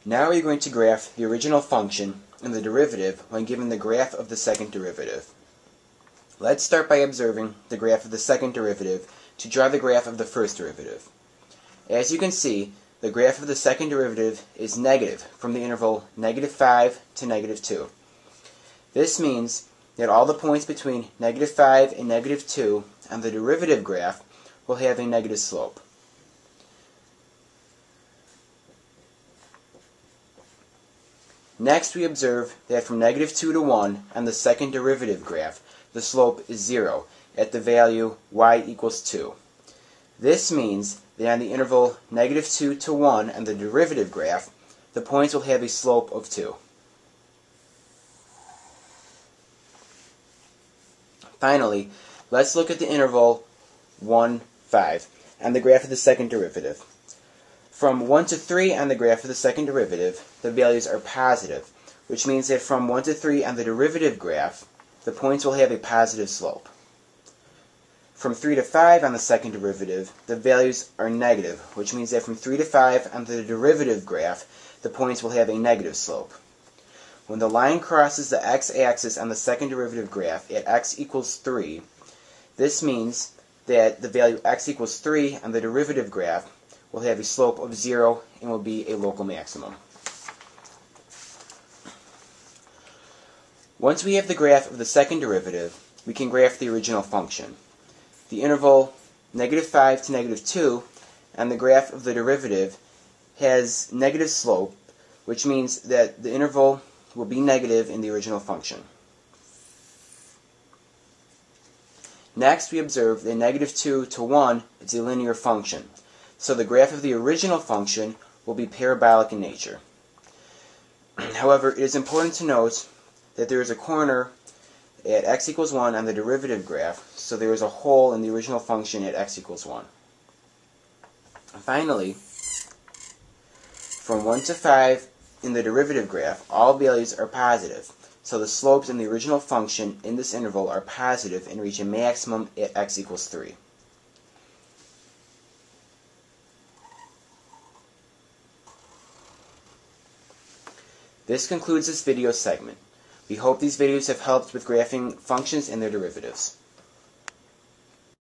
Now we're going to graph the original function and the derivative when given the graph of the second derivative. Let's start by observing the graph of the second derivative to draw the graph of the first derivative. As you can see, the graph of the second derivative is negative from the interval -5 to -2. This means that all the points between -5 and -2 on the derivative graph will have a negative slope. Next, we observe that from -2 to 1 on the second derivative graph, the slope is 0 at the value y equals 2. This means that on the interval -2 to 1 on the derivative graph, the points will have a slope of 2. Finally, let's look at the interval 1, 5 on the graph of the second derivative. From 1 to 3 on the graph of the second derivative, the values are positive, which means that from 1 to 3 on the derivative graph, the points will have a positive slope. From 3 to 5 on the second derivative, the values are negative, which means that from 3 to 5 on the derivative graph, the points will have a negative slope. When the line crosses the x-axis on the second derivative graph at x equals 3, this means that the value x equals 3 on the derivative graph will have a slope of 0 and will be a local maximum. Once we have the graph of the second derivative, we can graph the original function. The interval -5 to -2 on the graph of the derivative has negative slope, which means that the interval will be negative in the original function. Next, we observe that -2 to 1 is a linear function, so the graph of the original function will be parabolic in nature. However, it is important to note that there is a corner at x equals 1 on the derivative graph, so there is a hole in the original function at x equals 1. Finally, from 1 to 5 in the derivative graph, all values are positive, so the slopes in the original function in this interval are positive and reach a maximum at x equals 3. This concludes this video segment. We hope these videos have helped with graphing functions and their derivatives.